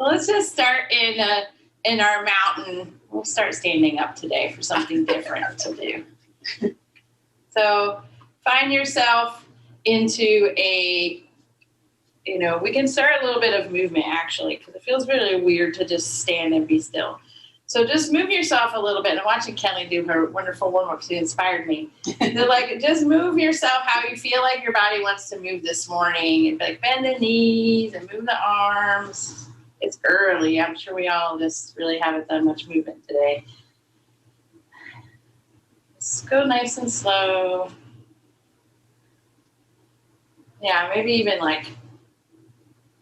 So let's just start in our mountain. We'll start standing up today for something different to do. So find yourself into a, we can start a little bit of movement actually, because it feels really weird to just stand and be still. So just move yourself a little bit. I'm watching Kelly do her wonderful warm-up. She inspired me. They're like, just move yourself how you feel like your body wants to move this morning. And like bend the knees and move the arms. It's early. I'm sure we all just really haven't done much movement today. Just go nice and slow. Yeah, maybe even like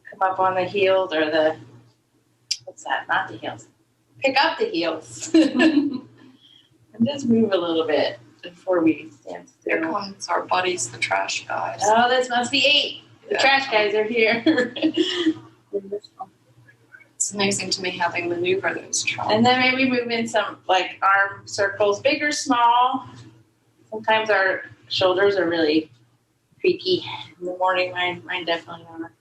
come up on the heels or what's that? Not the heels. Pick up the heels. And just move a little bit before we stand still. Here comes our buddies, the trash guys. Oh, this must be 8. The trash guys are here. It's amazing to me how they maneuver those trash. And then maybe move in some like arm circles, big or small. Sometimes our shoulders are really creaky in the morning. Mine definitely are. And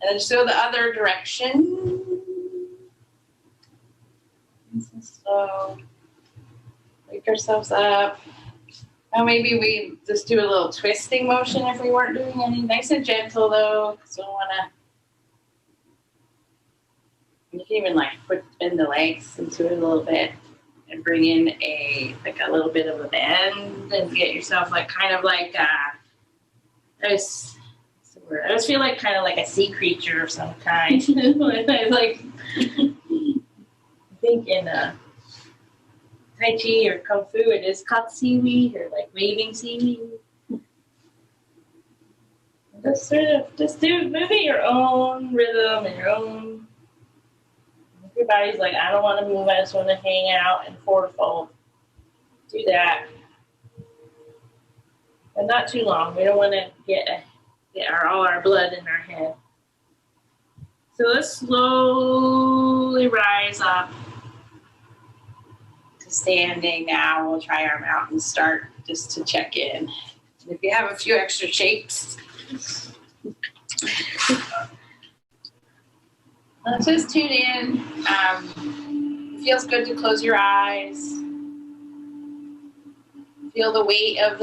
then just go the other direction. Nice and slow. Wake ourselves up. Now maybe we just do a little twisting motion if we weren't doing any. Nice and gentle though, because we don't want to. You can even like bend the legs into it a little bit and bring in a little bit of a bend and get yourself like kind of like I just feel like kind of like a sea creature of some kind. Like I think in Tai Chi or Kung Fu it is called seaweed or like waving seaweed. Just move at your own rhythm and your own. If your body's like, I don't want to move, I just want to hang out and forward fold. Do that. But not too long. We don't want to get all our blood in our head. So let's slowly rise up to standing now. We'll try our mountain start just to check in. And if you have a few extra shapes, let's just tune in. It feels good to close your eyes. Feel the weight of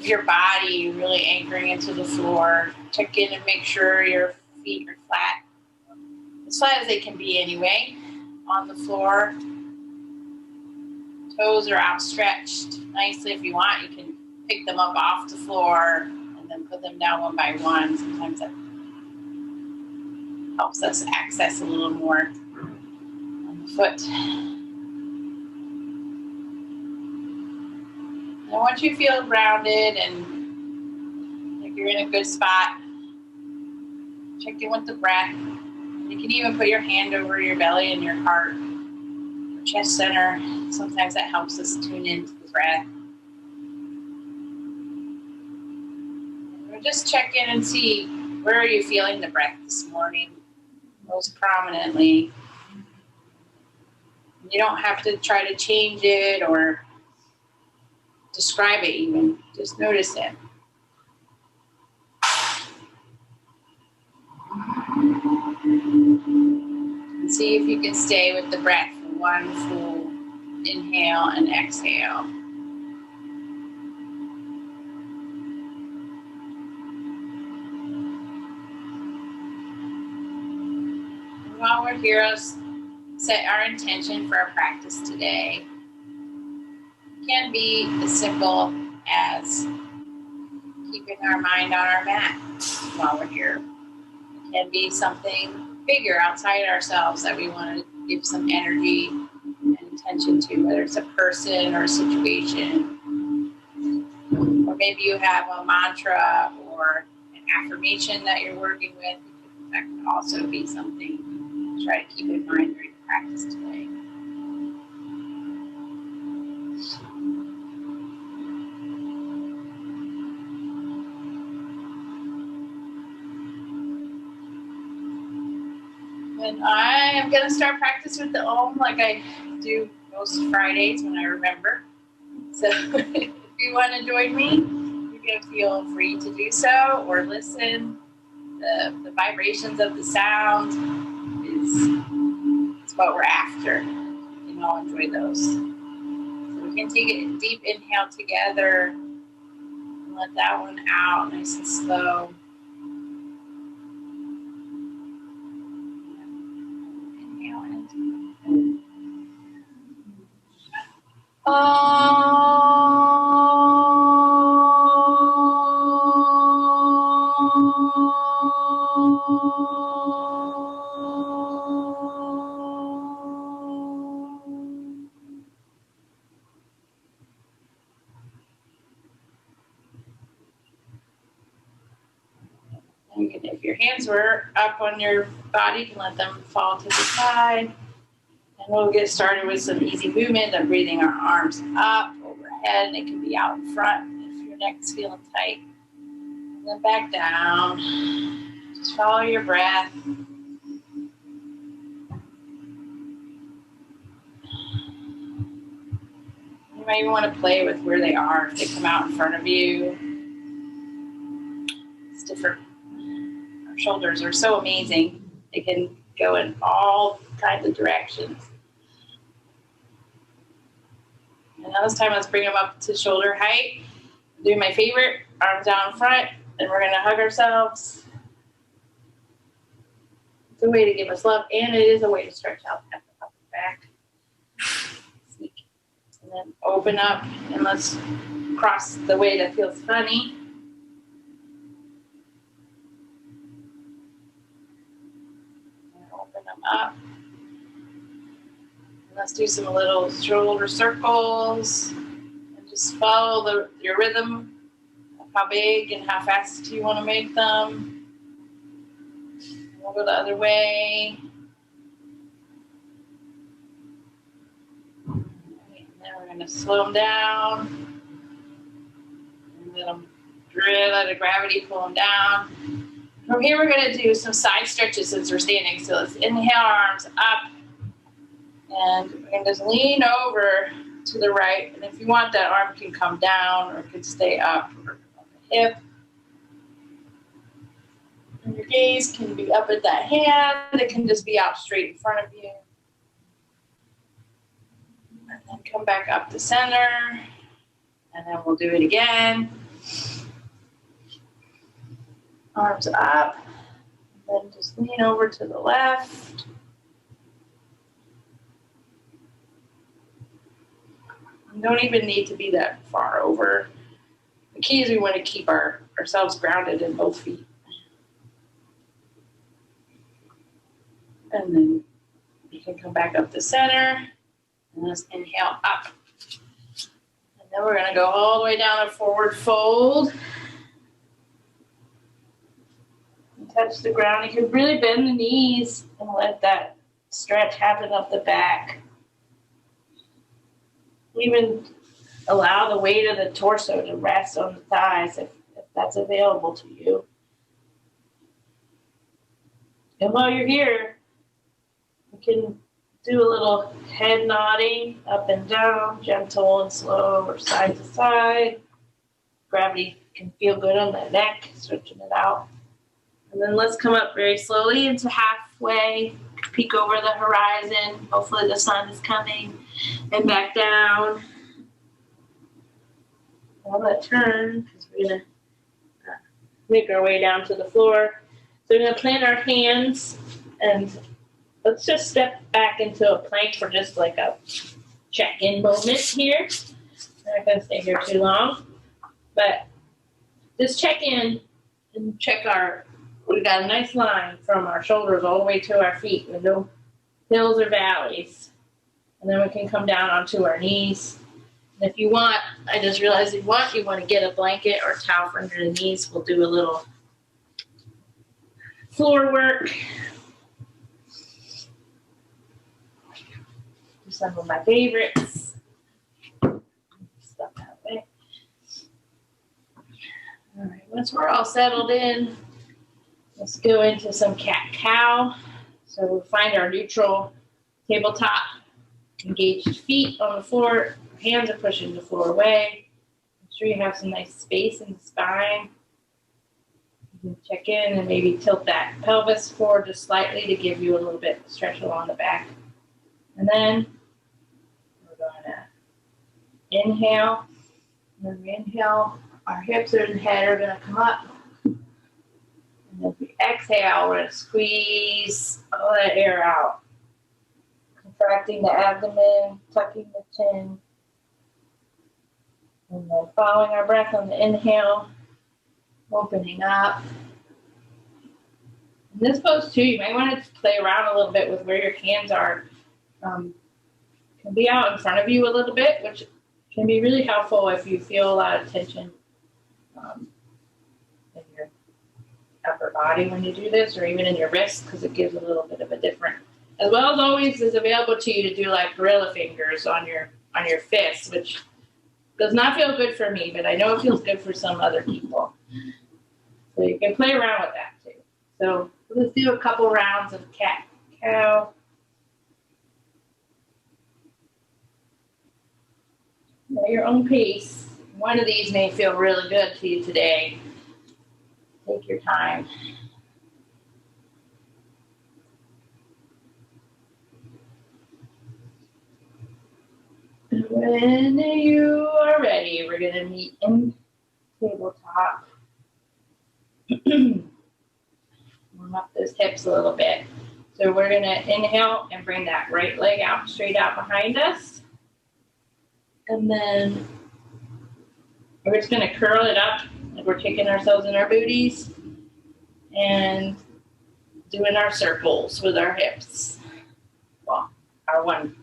your body really anchoring into the floor. Check in and make sure your feet are flat, as flat as they can be anyway, on the floor. Toes are outstretched nicely. If you want, you can pick them up off the floor and then put them down one by one. Sometimes that helps us access a little more on the foot. And once you feel grounded and like you're in a good spot, check in with the breath. You can even put your hand over your belly and your heart, your chest center. Sometimes that helps us tune into the breath. And we'll just check in and see, where are you feeling the breath this morning most prominently? You don't have to try to change it or describe it even. Just notice it. And see if you can stay with the breath for one full inhale and exhale. And while we're here, let's set our intention for our practice today. It can be as simple as keeping our mind on our mat while we're here. It can be something bigger outside ourselves that we want to give some energy and attention to, whether it's a person or a situation. Or maybe you have a mantra or an affirmation that you're working with. That could also be something to try to keep in mind during the practice today. And I am going to start practice with the Om like I do most Fridays when I remember. So if you want to join me, you can feel free to do so or listen. The vibrations of the sound is It's what we're after. You can all enjoy those. So we can take a deep inhale together and let that one out nice and slow. Inhale in. If your hands were up on your body, you can let them fall to the side. And we'll get started with some easy movement of breathing our arms up, overhead, and it can be out in front if your neck's feeling tight. And then back down. Just follow your breath. You might even want to play with where they are if they come out in front of you. It's different. Our shoulders are so amazing. They can go in all kinds of directions. And now this time, let's bring them up to shoulder height. Do my favorite, arms down in front, and we're gonna hug ourselves. It's a way to give us love, and it is a way to stretch out at the upper back. And then open up, and let's cross the way that feels funny. And open them up. And let's do some little shoulder circles. And just follow your rhythm of how big and how fast you want to make them. And we'll go the other way. We're going to slow them down and let the gravity pull them down. From here, we're going to do some side stretches since we're standing. So let's inhale, arms up, and we're going to just lean over to the right. And if you want, that arm can come down or it can stay up or on the hip. And your gaze can be up at that hand. It can just be out straight in front of you. And then come back up to center. And then we'll do it again. Arms up. And then just lean over to the left. You don't even need to be that far over. The key is we want to keep ourselves grounded in both feet. And then you can come back up to center. And let's inhale up. And then we're going to go all the way down to forward fold. And touch the ground. You can really bend the knees and let that stretch happen up the back. Even allow the weight of the torso to rest on the thighs if that's available to you. And while you're here, you can do a little head nodding up and down, gentle and slow, or side to side. Gravity can feel good on the neck, stretching it out. And then let's come up very slowly into halfway, peek over the horizon. Hopefully the sun is coming. And back down. I'm going to turn because we're going to make our way down to the floor. So we're going to plant our hands and let's just step back into a plank for just like a check-in moment here. I'm not going to stay here too long, but just check in and check we got a nice line from our shoulders all the way to our feet with no hills or valleys. And then we can come down onto our knees. And if you want, I just realized you want to get a blanket or a towel for under the knees. We'll do a little floor work. Do some of my favorites. Stuff that way. All right, once we're all settled in, let's go into some cat-cow. So we'll find our neutral tabletop. Engaged feet on the floor. Hands are pushing the floor away. Make sure you have some nice space in the spine. You can check in and maybe tilt that pelvis forward just slightly to give you a little bit of stretch along the back. And then we're going to inhale. When we inhale, our hips and head are going to come up. And as we exhale, we're going to squeeze all that air out. Contracting the abdomen, tucking the chin. And then following our breath on the inhale, opening up. In this pose too, you might want to play around a little bit with where your hands are. Can be out in front of you a little bit, which can be really helpful if you feel a lot of tension in your upper body when you do this, or even in your wrists, because it gives a little bit of a different. As well as always is available to you to do like gorilla fingers on your fists, which does not feel good for me, but I know it feels good for some other people. So you can play around with that too. So let's do a couple rounds of cat cow. At your own pace. One of these may feel really good to you today. Take your time. When you are ready, we're going to meet in tabletop. Warm up those hips a little bit. So we're going to inhale and bring that right leg out, straight out behind us. And then we're just going to curl it up like we're kicking ourselves in our booties and doing our circles with our hips. Well, our one.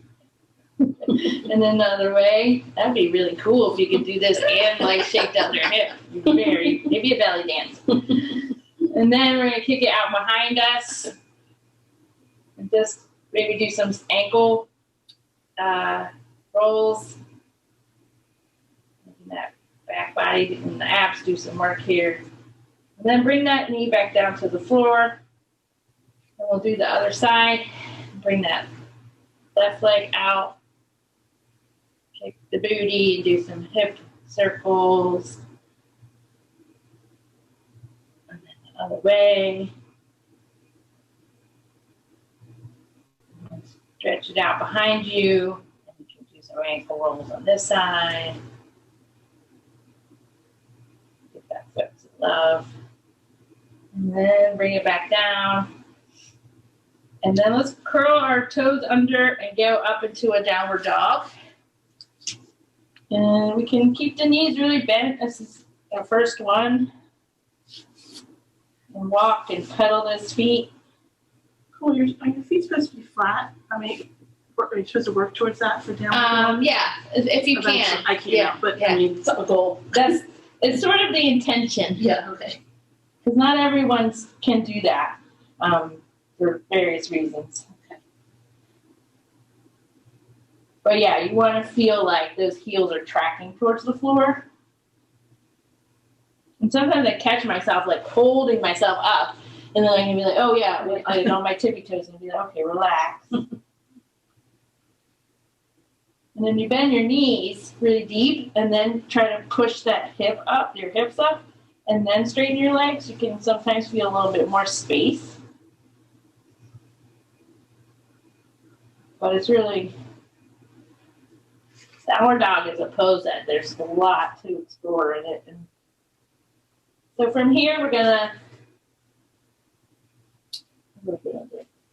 And then the other way. That'd be really cool if you could do this and like shake down your hip. Maybe a belly dance. And then we're going to kick it out behind us and just maybe do some ankle rolls. Making that back body and the abs do some work here. And then bring that knee back down to the floor. And we'll do the other side. Bring that left leg out. Kick the booty and do some hip circles. And then the other way. And stretch it out behind you. And you can do some ankle rolls on this side. Get that foot to love. And then bring it back down. And then let's curl our toes under and go up into a downward dog. And we can keep the knees really bent. This is our first one. And walk and pedal those feet. Cool. Are your feet supposed to be flat? I mean, are you supposed to work towards that for downward? Yeah, if you can. I can't, but I mean, it's a goal. It's sort of the intention. Yeah, okay. Because not everyone can do that for various reasons. Okay. But yeah, you want to feel like those heels are tracking towards the floor. And sometimes I catch myself like holding myself up, and then I can be like, oh yeah, like on my tippy toes, and be like, okay, relax. And then you bend your knees really deep, and then try to push that hip up, your hips up, and then straighten your legs. You can sometimes feel a little bit more space. But it's really, downward dog is a pose that there's a lot to explore in it. And so from here, we're gonna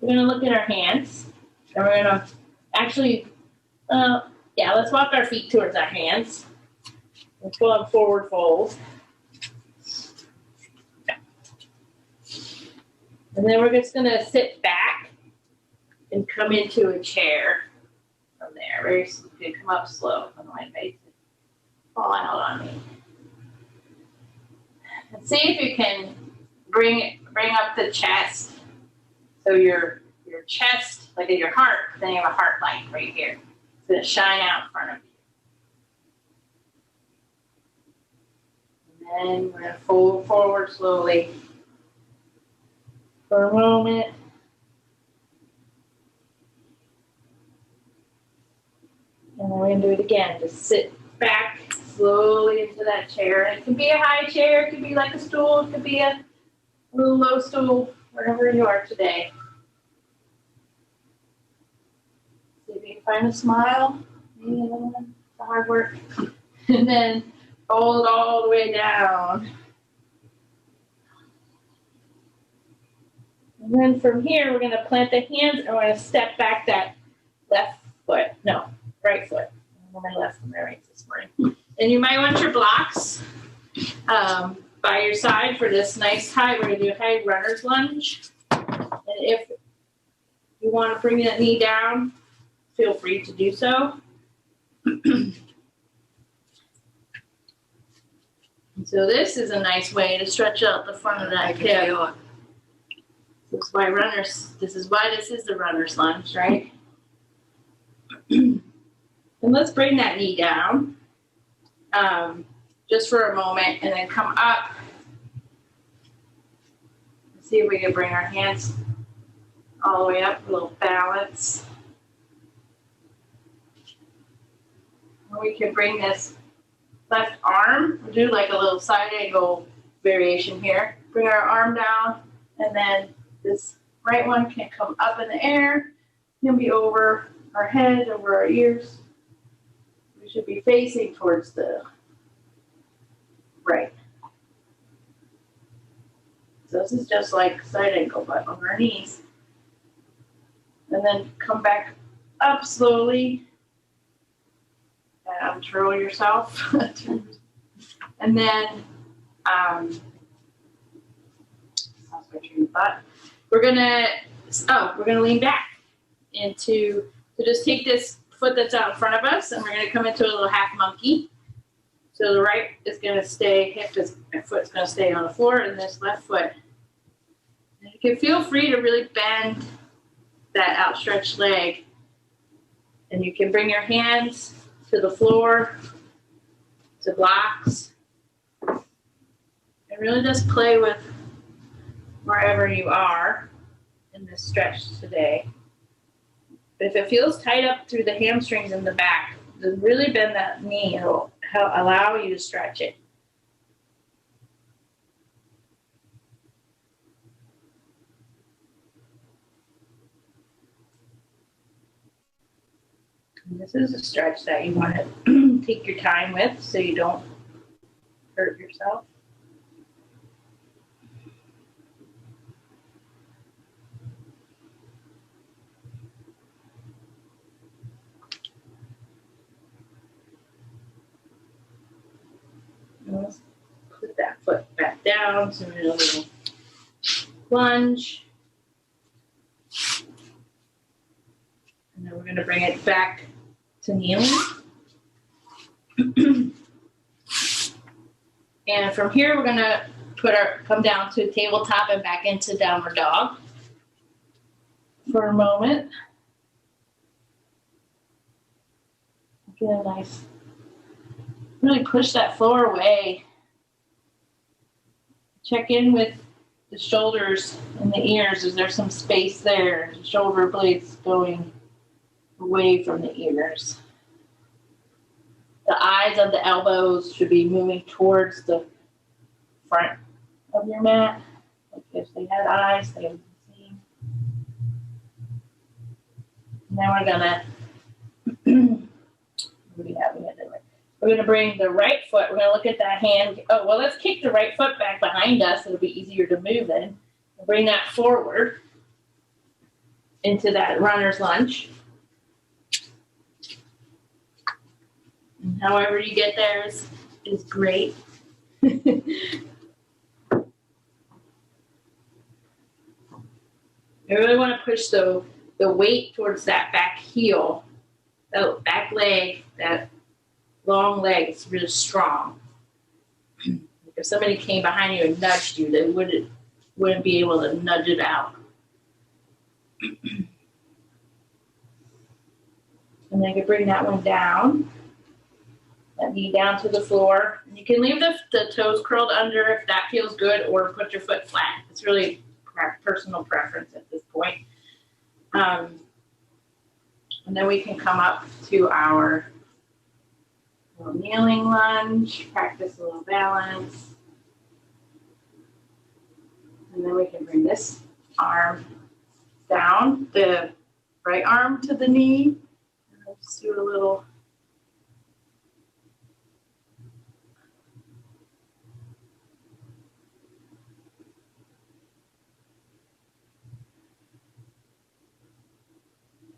look at our hands, and we're gonna actually, let's walk our feet towards our hands. Let's go on forward fold. And then we're just gonna sit back and come into a chair from there. Very good. Come up slow. I don't mind fall out on me. And see if you can bring up the chest. So your chest, like in your heart, then you have a heart light right here. It's gonna shine out in front of you. And then we're gonna fold forward slowly for a moment. And then we're going to do it again. Just sit back slowly into that chair. And it can be a high chair. It could be like a stool. It could be a a little low stool, wherever you are today. See if you can find a smile. And the hard work. And then fold all the way down. And then from here, we're going to plant the hands and we're going to step back that right foot. My left and my right this morning. And you might want your blocks by your side for this nice high. We're going to do a high runner's lunge. And if you want to bring that knee down, feel free to do so. So this is a nice way to stretch out the front of that hip. This is why this is the runner's lunge, right? And let's bring that knee down just for a moment and then come up. See if we can bring our hands all the way up, a little balance. And we can bring this left arm, we'll do like a little side angle variation here. Bring our arm down and then this right one can come up in the air. Can be over our head, over our ears. We should be facing towards the right. So this is just like side angle, but on our knees. And then come back up slowly. Twirl yourself. And then we're gonna lean back into, so just take this foot that's out in front of us and we're gonna come into a little half monkey. So the right is gonna stay, foot's gonna stay on the floor and this left foot. And you can feel free to really bend that outstretched leg. And you can bring your hands to the floor, to blocks, and really just play with wherever you are in this stretch today. But if it feels tight up through the hamstrings in the back, then really bend that knee. It'll allow you to stretch it. And this is a stretch that you want to take your time with so you don't hurt yourself. And let's put that foot back down, so we're in a little lunge. And then we're going to bring it back to kneeling. And from here, we're going to come down to tabletop and back into downward dog for a moment. Get a nice, really push that floor away. Check in with the shoulders and the ears. Is there some space there? The shoulder blades going away from the ears. The eyes of the elbows should be moving towards the front of your mat. Like if they had eyes, they would be seeing. And then we're gonna, what do we have? We're gonna bring the right foot. We're gonna look at that hand. Oh, well, let's kick the right foot back behind us. It'll be easier to move then. We'll bring that forward into that runner's lunge. And however you get there is great. You really want to push the weight towards that back heel, that back leg, that long leg. It's really strong. If somebody came behind you and nudged you, they wouldn't be able to nudge it out. And then you bring that one down. That knee down to the floor. And you can leave the toes curled under if that feels good, or put your foot flat. It's really personal preference at this point. And then we can come up to our little kneeling lunge, practice a little balance. And then we can bring this arm down, the right arm to the knee. And I'll just do a little.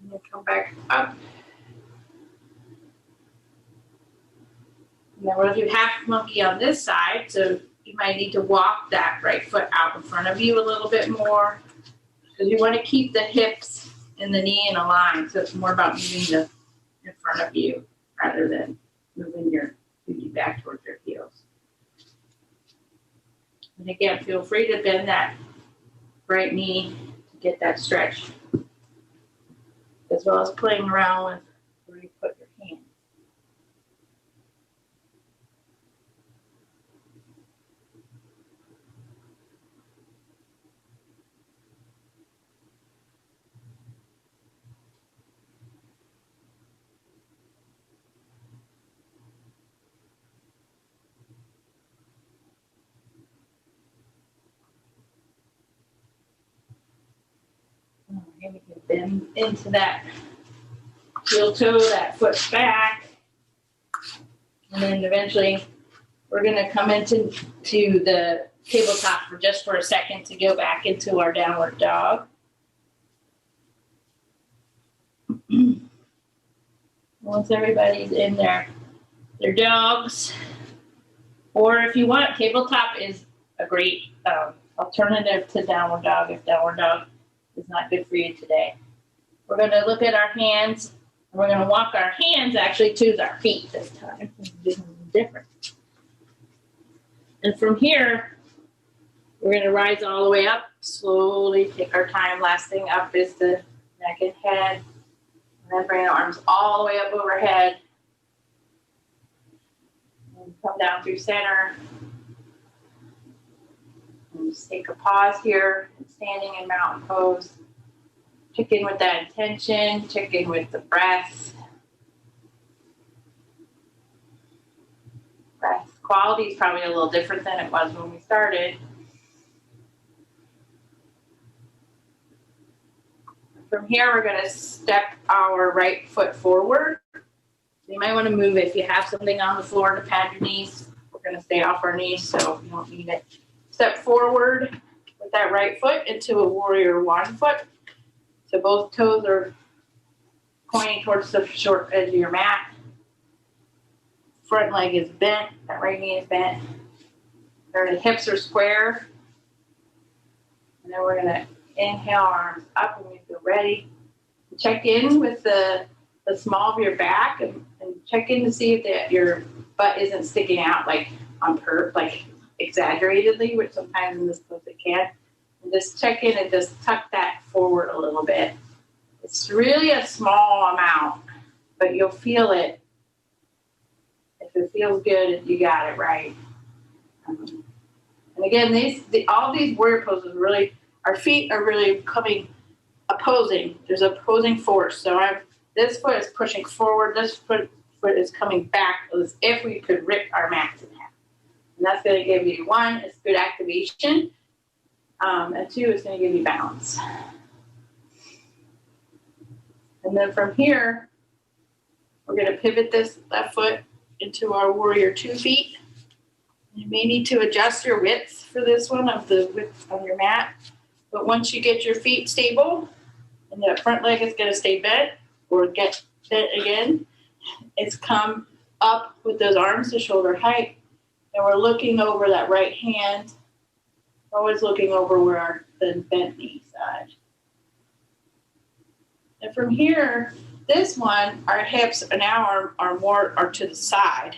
And then come back up. And then we'll do half monkey on this side. So you might need to walk that right foot out in front of you a little bit more, because you want to keep the hips and the knee in a line. So it's more about moving the in front of you rather than moving your booty back towards your heels. And again, feel free to bend that right knee to get that stretch, as well as playing around with where you put your hand. And we can bend into that heel toe, that foot back. And then eventually we're going to come into the tabletop for just for a second to go back into our downward dog. Once everybody's in their dogs, or if you want, tabletop is a great alternative to downward dog if downward dog is not good for you today. We're going to look at our hands, and we're going to walk our hands actually to our feet this time. Do something different. And from here, we're going to rise all the way up, slowly take our time. Last thing up is the neck and head. And then bring the arms all the way up overhead. And come down through center. And just take a pause here, standing in mountain pose. Check in with that intention, check in with the breath. Breath quality is probably a little different than it was when we started. From here, we're going to step our right foot forward. You might want to move if you have something on the floor to pad your knees. We're going to stay off our knees, so you don't need it. Step forward with that right foot into a warrior one foot. So both toes are pointing towards the short edge of your mat. Front leg is bent, that right knee is bent. The hips are square. And then we're going to inhale, arms up when we feel ready. Check in with the small of your back and check in to see if your butt isn't sticking out like on purpose, like exaggeratedly, which sometimes in this pose it can. And just check in and just tuck that forward a little bit. It's really a small amount, but you'll feel it. If it feels good, you got it right. And again, all these warrior poses really, our feet are really coming opposing. There's opposing force. So this foot is pushing forward. This foot is coming back as if we could rip our mats in half. And that's going to give you, one, it's good activation. And two, it's going to give you balance. And then from here, we're going to pivot this left foot into our warrior 2 feet. You may need to adjust your width for this one of the width on your mat. But once you get your feet stable, and the front leg is going to stay bent or get bent again, it's come up with those arms to shoulder height. And we're looking over that right hand, always looking over where the bent knee side. And from here, this one, our hips now are more to the side,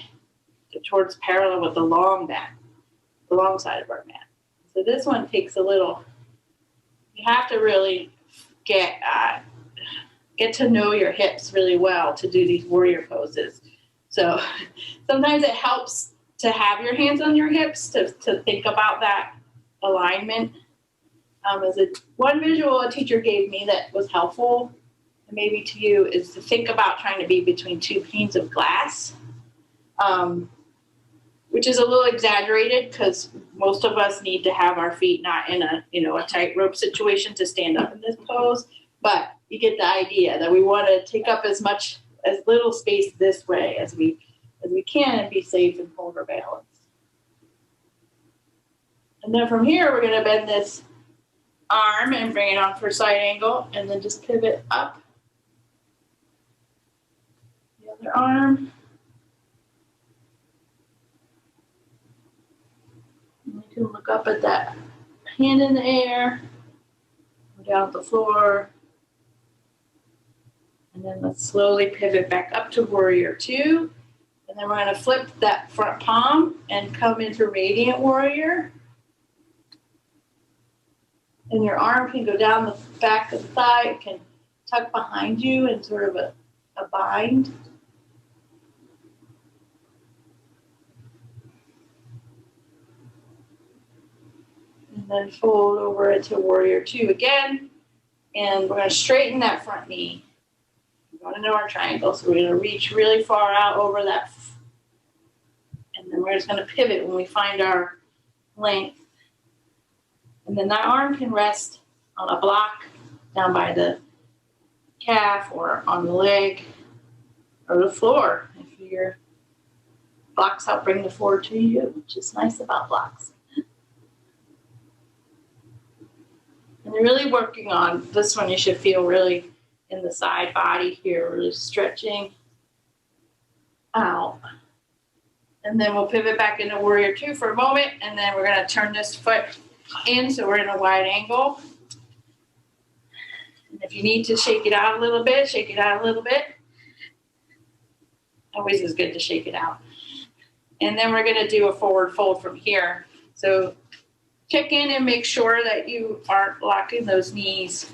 towards parallel with the long side of our mat. So this one takes a little, you have to really get to know your hips really well to do these warrior poses. So sometimes it helps to have your hands on your hips to think about that alignment. One visual a teacher gave me that was helpful, and maybe to you, is to think about trying to be between 2 panes of glass. which is a little exaggerated because most of us need to have our feet not in a, a tightrope situation to stand up in this pose. But you get the idea that we want to take up as little space this way as we can and be safe and hold our balance. And then from here, we're going to bend this arm and bring it on for side angle, and then just pivot up the other arm. And you can look up at that hand in the air, go down the floor, and then let's slowly pivot back up to warrior two. And then we're going to flip that front palm and come into radiant warrior. And your arm can go down the back of the thigh. It can tuck behind you in sort of a bind. And then fold over into warrior two again. And we're going to straighten that front knee. We're going into our triangle. So we're going to reach really far out over that. And then we're just going to pivot when we find our length. And then that arm can rest on a block down by the calf or on the leg or the floor. If your blocks help bring the floor to you, which is nice about blocks. And you're really working on this one. You should feel really in the side body here, really stretching out. And then we'll pivot back into warrior two for a moment, and then we're going to turn this foot in so we're in a wide angle. And if you need to shake it out a little bit, shake it out a little bit. Always is good to shake it out. And then we're going to do a forward fold from here. So check in and make sure that you aren't locking those knees.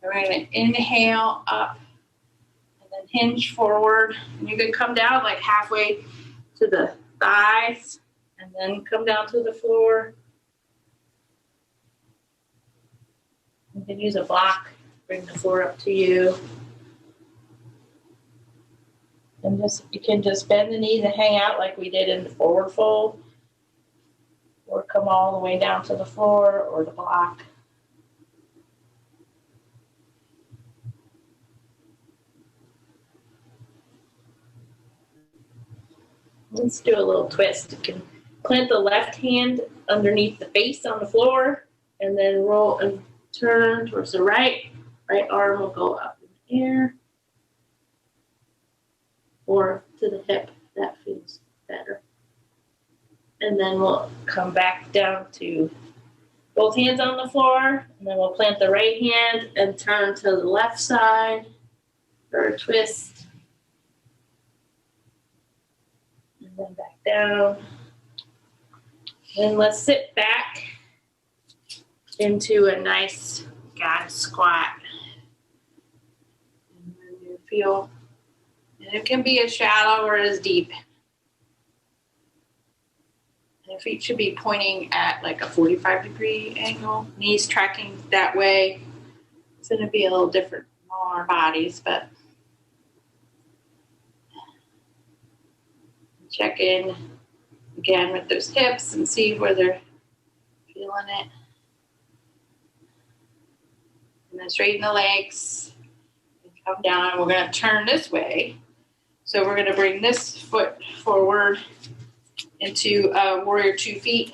We're going to inhale up and then hinge forward. And you can come down like halfway to the thighs and then come down to the floor. You can use a block, bring the floor up to you. And you can just bend the knees and hang out like we did in the forward fold, or come all the way down to the floor or the block. Let's do a little twist. You can plant the left hand underneath the face on the floor and then roll and turn towards the right. Right arm will go up in the air or to the hip. That feels better. And then we'll come back down to both hands on the floor. And then we'll plant the right hand and turn to the left side for a twist. And then back down. And let's sit back into a nice God squat. And then you feel, and it can be as shallow or as deep. And your feet should be pointing at like a 45-degree angle, knees tracking that way. It's going to be a little different from all our bodies, but check in again with those hips and see where they're feeling it. And then straighten the legs and come down. We're going to turn this way. So we're going to bring this foot forward into warrior 2 feet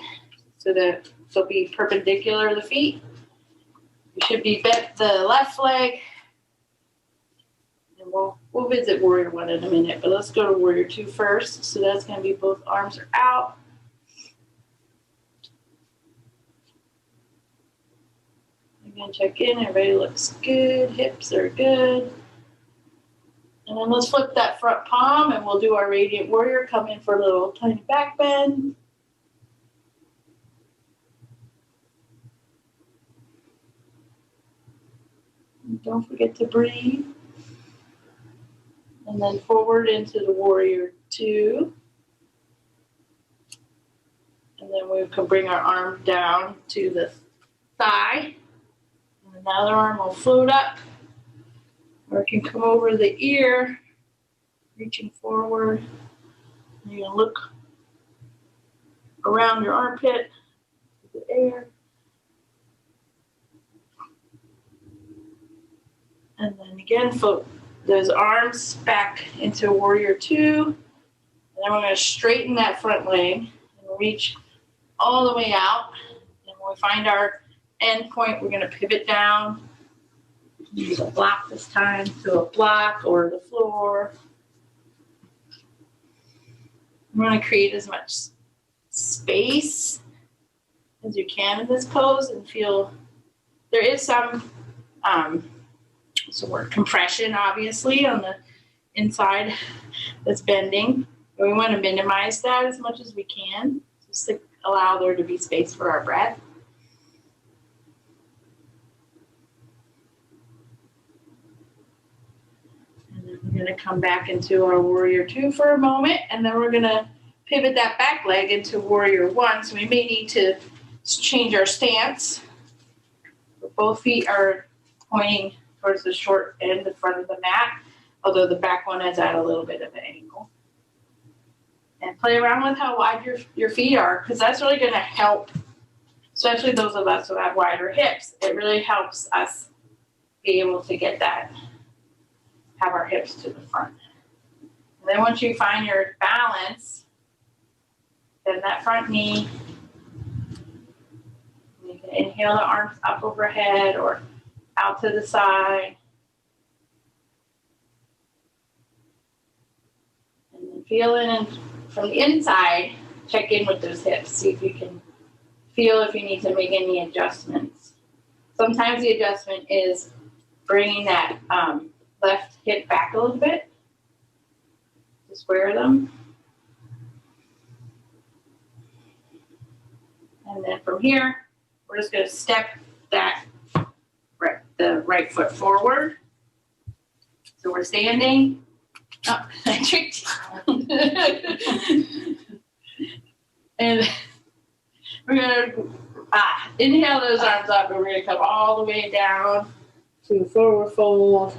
so that they'll be perpendicular to the feet. You should be bent the left leg. And we'll visit warrior 1 in a minute, but let's go to warrior 2 first. So that's going to be both arms are out. Again, check in. Everybody looks good. Hips are good. And then let's flip that front palm and we'll do our radiant warrior. Come in for a little tiny back bend. And don't forget to breathe. And then forward into the warrior 2. And then we can bring our arm down to the thigh. And another arm will float up. Or it can come over the ear, reaching forward. You're going to look around your armpit, the air. And then again, float those arms back into warrior two. And then we're going to straighten that front leg and reach all the way out. And when we find our end point, we're going to pivot down. Use a block this time, so a block or the floor. I'm going to create as much space as you can in this pose and feel there is some compression obviously on the inside that's bending. And we want to minimize that as much as we can, just to allow there to be space for our breath. And then we're going to come back into our warrior two for a moment, and then we're going to pivot that back leg into warrior one. So we may need to change our stance. Both feet are pointing towards the short end, the front of the mat, although the back one is at a little bit of an angle. And play around with how wide your feet are, because that's really going to help, especially those of us who have wider hips. It really helps us be able to get that, have our hips to the front. And then once you find your balance, bend that front knee. You can inhale the arms up overhead or out to the side. And then feel in from the inside, check in with those hips. See if you can feel if you need to make any adjustments. Sometimes the adjustment is bringing that left hip back a little bit to square them. And then from here, we're just going to step the right foot forward. So we're standing. Oh, I tricked you. And we're going to inhale those arms up, and we're going to come all the way down to forward fold.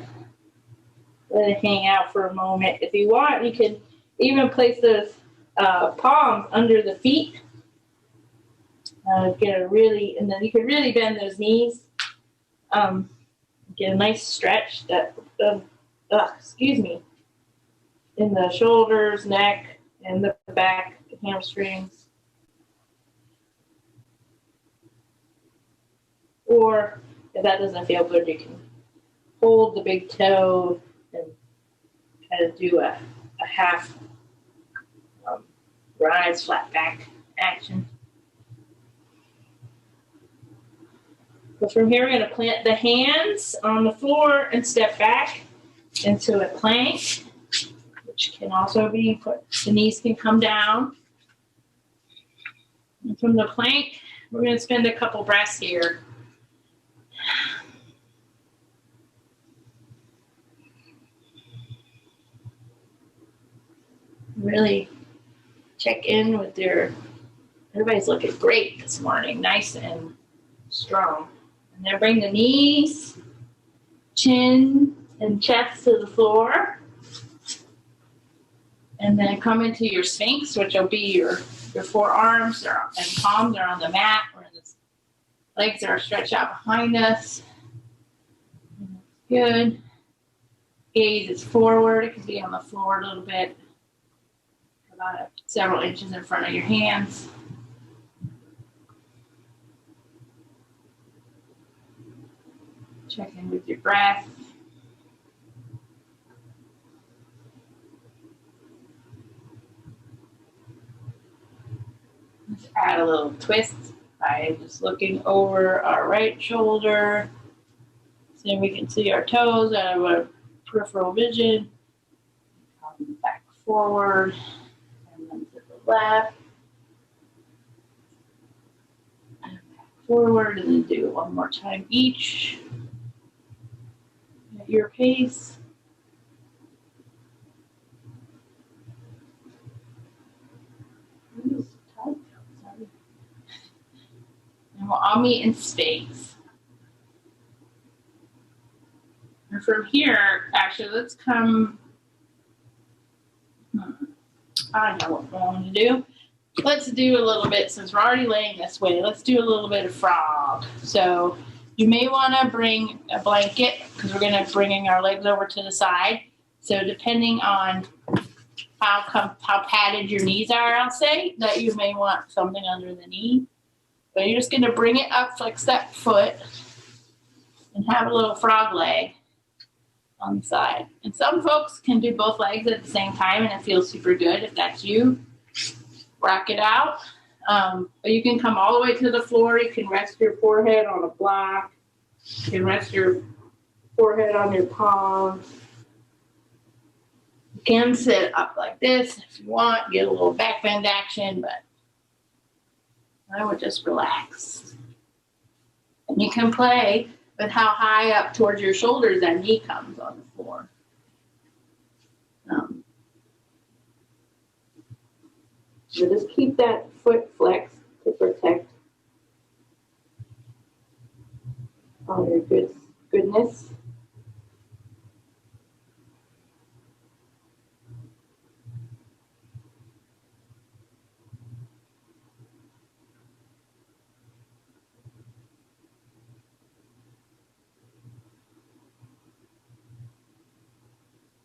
Let it hang out for a moment. If you want, you can even place those palms under the feet. And then you can really bend those knees. Get a nice stretch in the shoulders, neck, and the back, hamstrings. Or if that doesn't feel good, you can hold the big toe and kind of do a half rise, flat back action. So from here, we're going to plant the hands on the floor and step back into a plank, which can also be put, the knees can come down. And from the plank, we're going to spend a couple breaths here. Really check in with everybody's looking great this morning, nice and strong. And then bring the knees, chin, and chest to the floor. And then come into your Sphinx, which will be your forearms and palms are on the mat, or the legs are stretched out behind us. Good. Gaze is forward. It can be on the floor a little bit, about several inches in front of your hands. Check in with your breath. Let's add a little twist by just looking over our right shoulder. So we can see our toes out of our peripheral vision. Come back forward and then to the left. And back forward, and then do it one more time each. At your pace. And we'll all meet in Sphinx. And from here, actually, let's come. I know what I want to do. let's do a little bit, since we're already laying this way, let's do a little bit of frog. So you may want to bring a blanket because we're going to bring our legs over to the side. So depending on how padded your knees are, I'll say that you may want something under the knee. But you're just going to bring it up, flex that foot, and have a little frog leg on the side. And some folks can do both legs at the same time, and it feels super good. If that's you, rock it out. But you can come all the way to the floor. You can rest your forehead on a block. You can rest your forehead on your palms. You can sit up like this if you want, get a little back bend action, but I would just relax. And you can play with how high up towards your shoulders that knee comes on the floor. So just keep that foot flexed to protect all your goodness.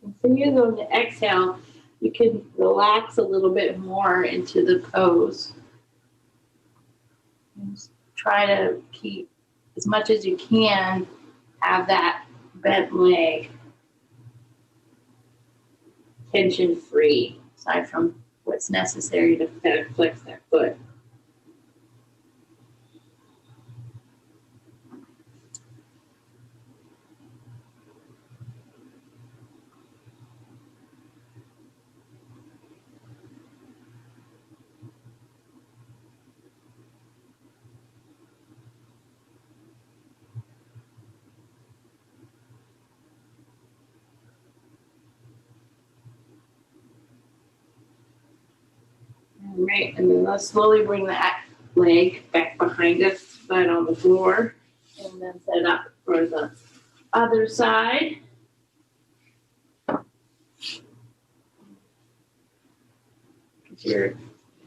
And so use on the exhale, you can relax a little bit more into the pose. And try to keep, as much as you can, have that bent leg tension free, aside from what's necessary to flex that foot. All right, and then let's slowly bring that leg back behind us, flat on the floor, and then set up for the other side.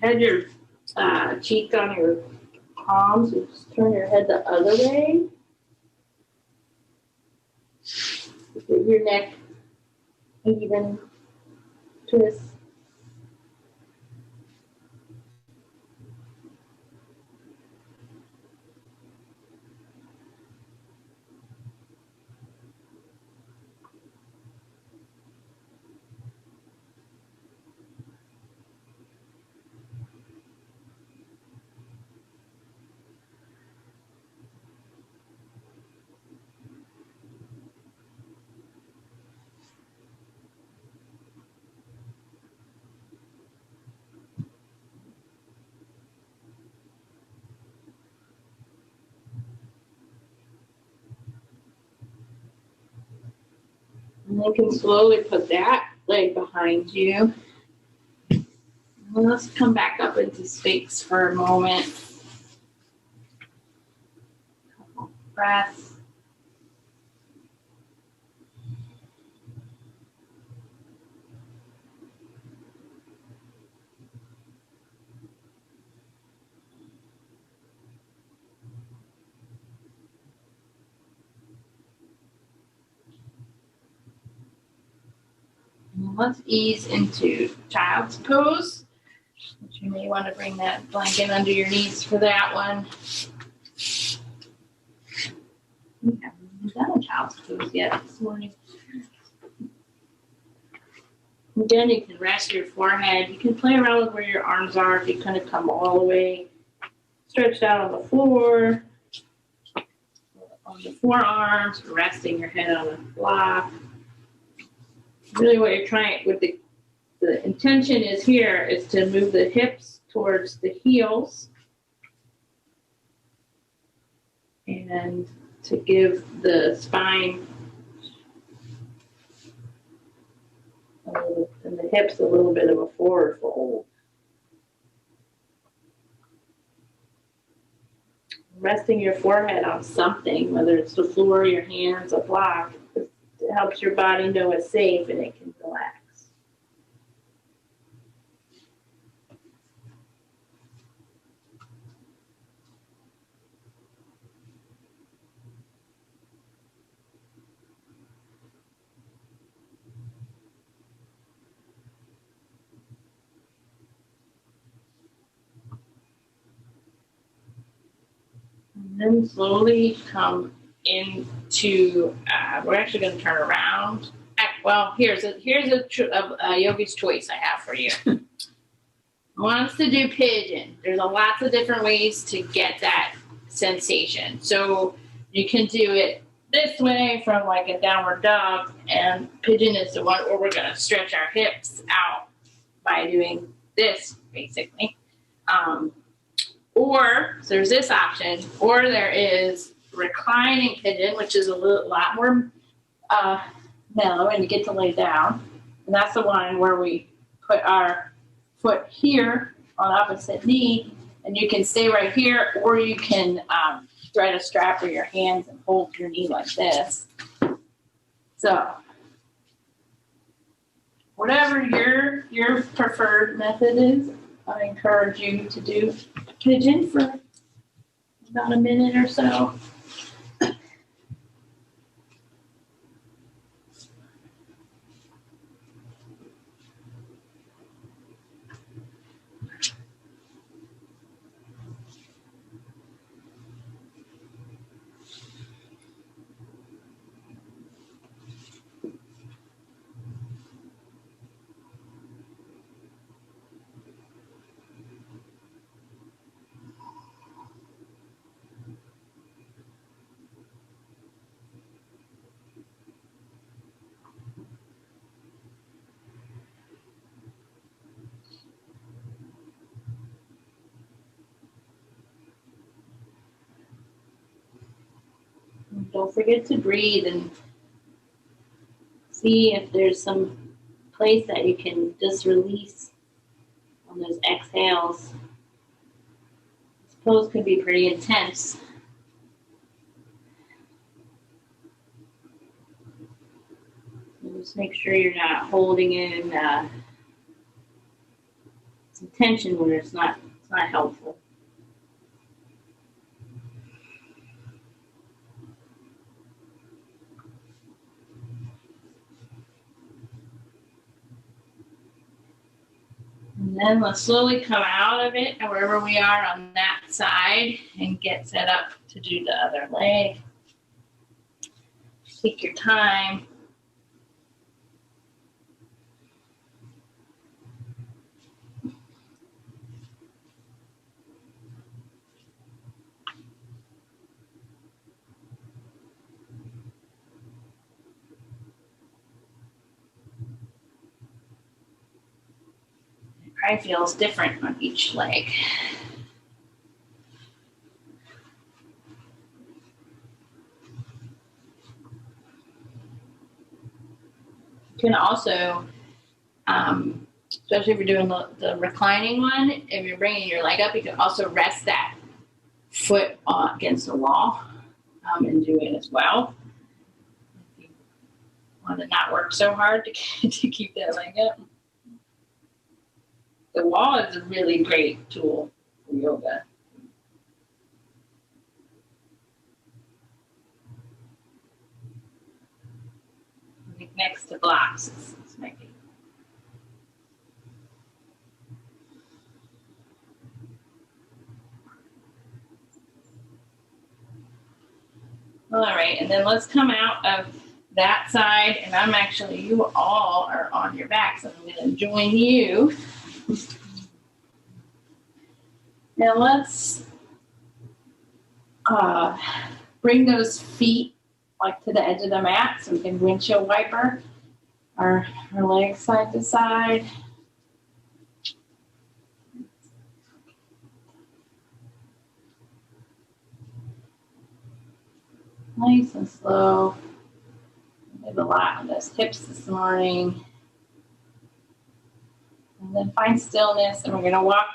Had your cheek on your palms, so just turn your head the other way. Get your neck even, twist. And then you can slowly put that leg behind you. And let's come back up into Sphinx for a moment. Couple breaths. And let's ease into child's pose, which you may want to bring that blanket under your knees for that one. We haven't even done a child's pose yet this morning. Again, you can rest your forehead. You can play around with where your arms are if you kind of come all the way stretched out on the floor, on the forearms, resting your head on a block. Really what you're trying, with the intention is here is to move the hips towards the heels and to give the spine and the hips a little bit of a forward fold. Resting your forehead on something, whether it's the floor, your hands, a block, it helps your body know it's safe and it can relax. And then slowly come into, we're actually going to turn around. Well, here's a yogi's choice I have for you. I want us to do pigeon. There's lots of different ways to get that sensation. So you can do it this way from like a downward dog, and pigeon is the one where we're going to stretch our hips out by doing this, basically. Or so there's this option, or there is reclining pigeon, which is a lot more mellow, and you get to lay down. And that's the one where we put our foot here on opposite knee, and you can stay right here, or you can thread a strap for your hands and hold your knee like this. So whatever your preferred method is, I encourage you to do pigeon for about a minute or so. Don't forget to breathe and see if there's some place that you can just release on those exhales. This pose could be pretty intense. So just make sure you're not holding in some tension where it's not helpful. And then let's slowly come out of it and wherever we are on that side and get set up to do the other leg. Take your time. Probably feels different on each leg. You can also, especially if you're doing the reclining one, if you're bringing your leg up, you can also rest that foot against the wall and do it as well. If you want to not work so hard to keep that leg up. The wall is a really great tool for yoga. Next to blocks, this might be. All right, and then let's come out of that side, and you all are on your back, so I'm going to join you. Now let's bring those feet like to the edge of the mat so we can windshield wiper our legs side to side. Nice and slow. We did a lot on those hips this morning. And then find stillness, and we're going to walk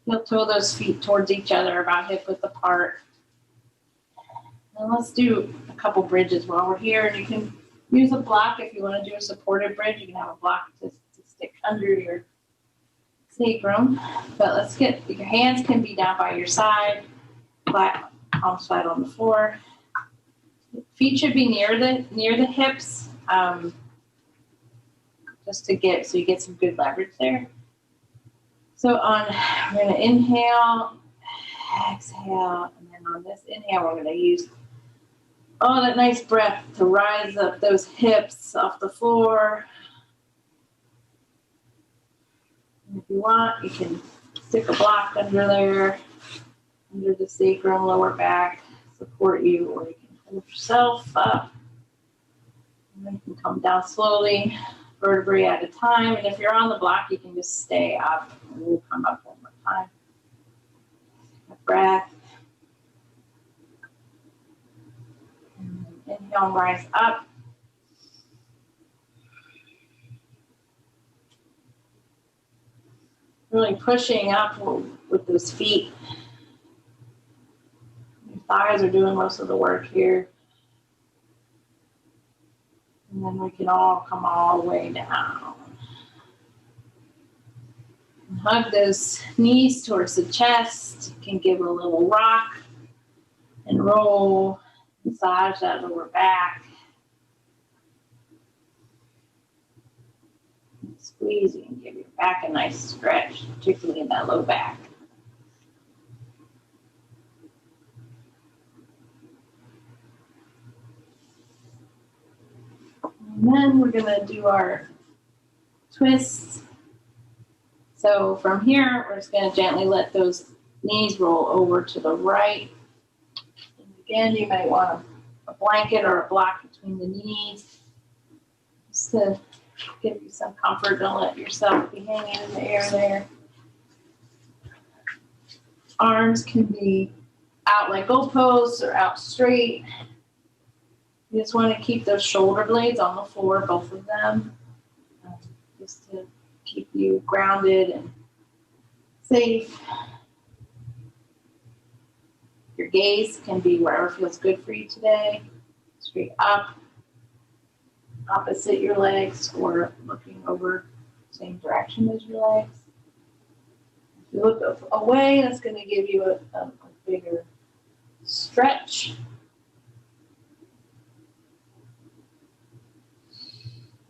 heel toe those feet towards each other, about hip width apart. And let's do a couple bridges while we're here. And you can use a block if you want to do a supported bridge. You can have a block to stick under your sacrum. But let's get, your hands can be down by your side, flat, palms flat on the floor. Feet should be near the hips, just to get, so you get some good leverage there. So we're going to inhale, exhale. And then on this inhale, we're going to use all that nice breath to rise up those hips off the floor. And if you want, you can stick a block under there, under the sacrum, lower back, support you, or you can hold yourself up. And then you can come down slowly, vertebrae at a time. And if you're on the block, you can just stay up. And we'll come up one more time. A breath. And inhale and rise up. Really pushing up with those feet. Your thighs are doing most of the work here. And then we can all come all the way down. And hug those knees towards the chest. You can give it a little rock and roll. Massage that lower back. Squeeze, you can give your back a nice stretch, particularly in that low back. And then we're going to do our twists. So from here, we're just going to gently let those knees roll over to the right. And again, you might want a blanket or a block between the knees just to give you some comfort. Don't let yourself be hanging in the air there. Arms can be out like goalposts or out straight. You just want to keep those shoulder blades on the floor, both of them, just to keep you grounded and safe. Your gaze can be wherever feels good for you today. Straight up, opposite your legs, or looking over the same direction as your legs. If you look away, that's going to give you a bigger stretch.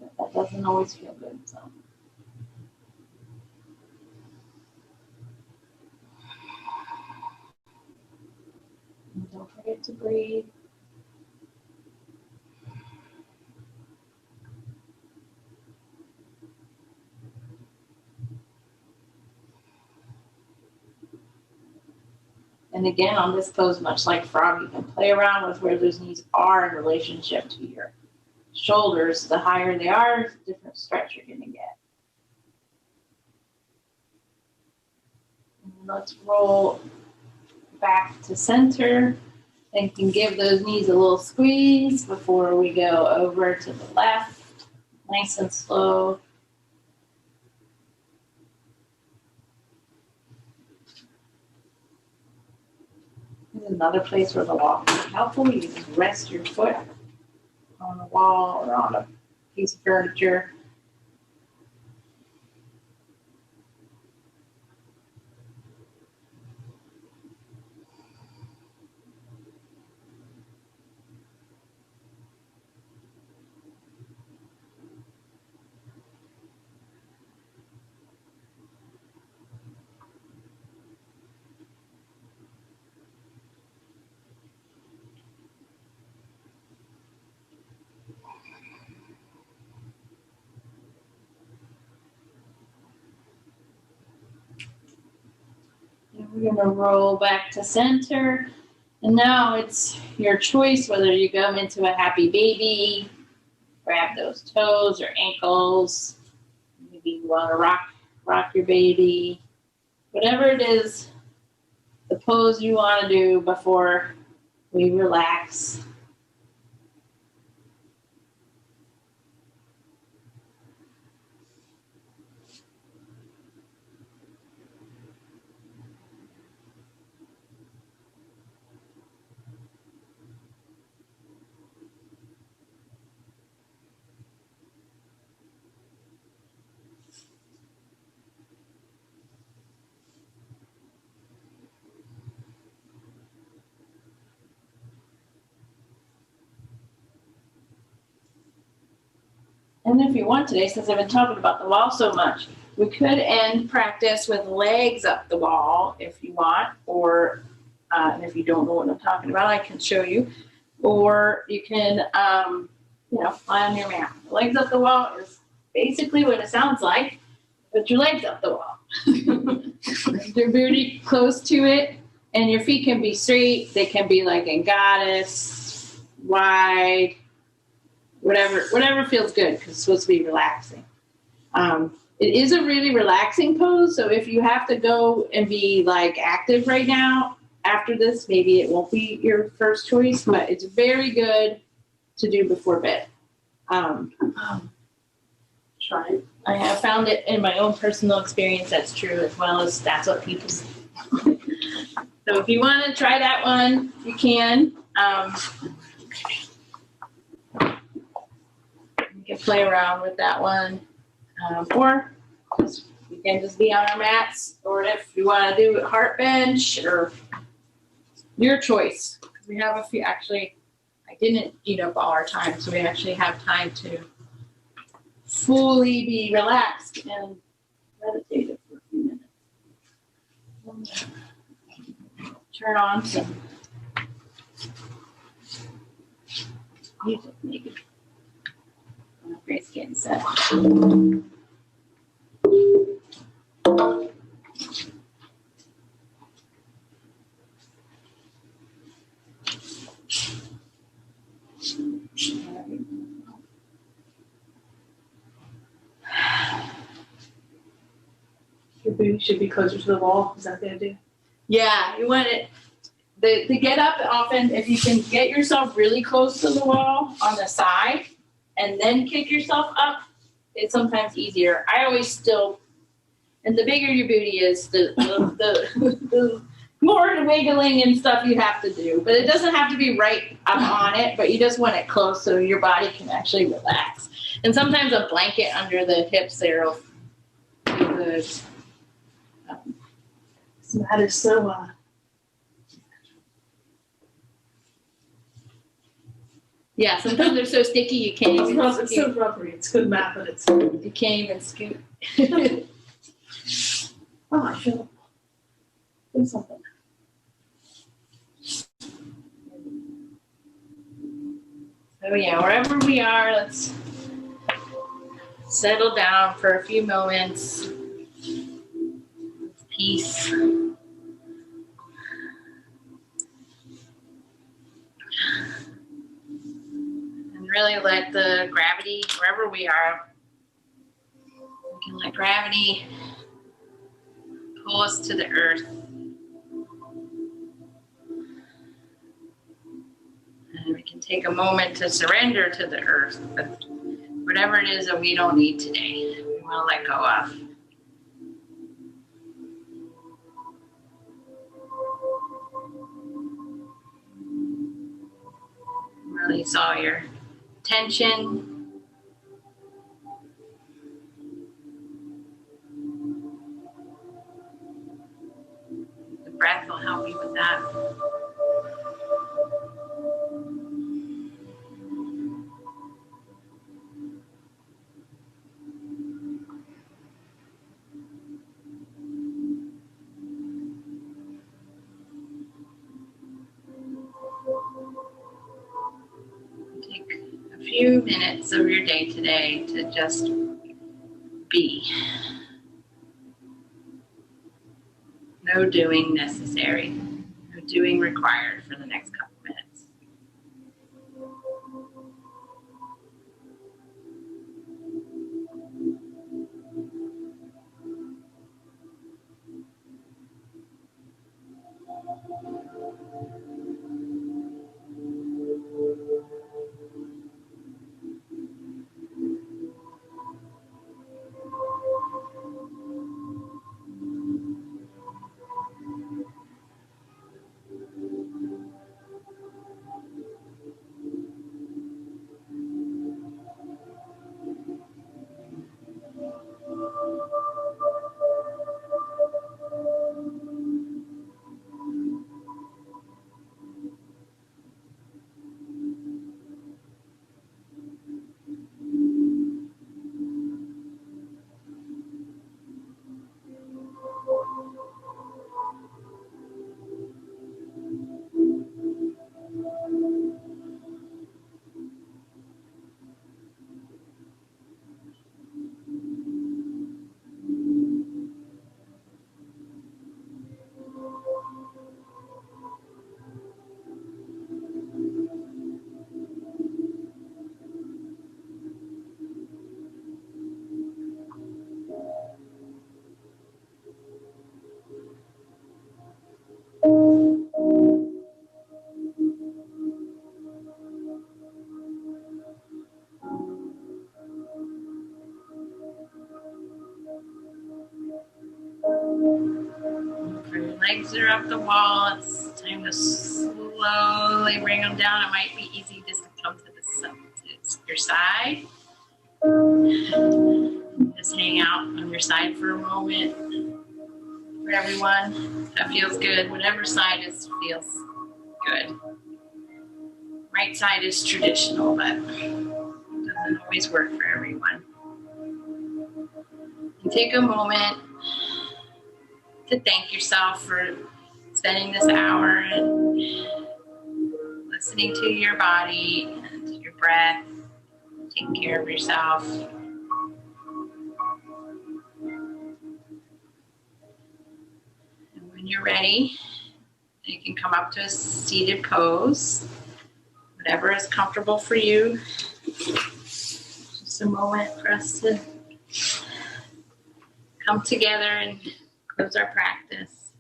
But that doesn't always feel good. So. And don't forget to breathe. And again, on this pose, much like frog, you can play around with where those knees are in relationship to your shoulders. The higher they are, the different stretch you're going to get. And let's roll back to center. And you can give those knees a little squeeze before we go over to the left. Nice and slow. There's another place where the wall can be helpful. You can rest your foot on the wall or on a piece of furniture. We're going to roll back to center. And now it's your choice whether you go into a happy baby, grab those toes or ankles. Maybe you want to rock your baby. Whatever it is, the pose you want to do before we relax. And if you want today, since I've been talking about the wall so much, we could end practice with legs up the wall if you want, or And if you don't know what I'm talking about, I can show you. Or you can, lie on your mat. Legs up the wall is basically what it sounds like. Put your legs up the wall. Your booty close to it, and your feet can be straight. They can be like in goddess, wide, whatever feels good because it's supposed to be relaxing. It is a really relaxing pose, so if you have to go and be like active right now, after this, maybe it won't be your first choice, but it's very good to do before bed. Try it. I have found it in my own personal experience that's true, as well as that's what people say. So if you want to try that one, you can. You can play around with that one. Or we can just be on our mats, or if you want to do heart bench, or your choice. We have a few, actually, I didn't eat up all our time, so we actually have time to fully be relaxed and meditative for a few minutes. Turn on some music, maybe. Grace getting set. Your booty should be closer to the wall. Is that the idea? Yeah, you want it. The get up often, if you can get yourself really close to the wall on the side and then kick yourself up, it's sometimes easier. I always still, and the bigger your booty is, the more wiggling and stuff you have to do. But it doesn't have to be right up on it, but you just want it close so your body can actually relax. And sometimes a blanket under the hips there will be good. That is so. Yeah, sometimes they're so sticky you can't even It's so rubbery. It's good math, but it's. You can't even scoot. Oh, I feel. Do something. So yeah, wherever we are, let's settle down for a few moments. Peace. And really let the gravity, wherever we are, we can let gravity pull us to the earth. And we can take a moment to surrender to the earth, but whatever it is that we don't need today, we want to let go of. Release all your tension. The breath will help you with that. Take a few minutes of your day today to just be. No doing necessary. No doing required for the next couple minutes. legs are up the wall. It's time to slowly bring them down. It might be easy just to come to your side. Just hang out on your side for a moment. For everyone, that feels good. Whatever side feels good. Right side is traditional, but it doesn't always work for everyone. And take a moment to thank yourself for spending this hour and listening to your body and to your breath. Taking care of yourself. And when you're ready, you can come up to a seated pose. Whatever is comfortable for you. Just a moment for us to come together and close our practice.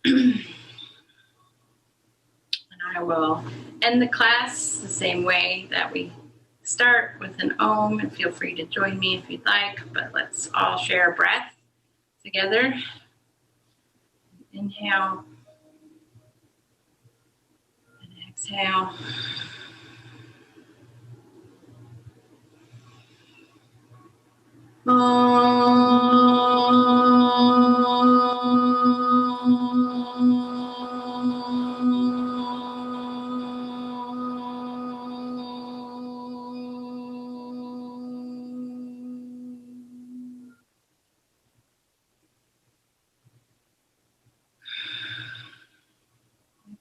And I will end the class the same way that we start, with an Om, and feel free to join me if you'd like, but let's all share a breath together. Inhale and exhale.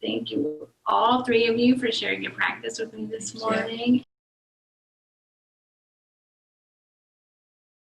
Thank you, all three of you, for sharing your practice with me this morning.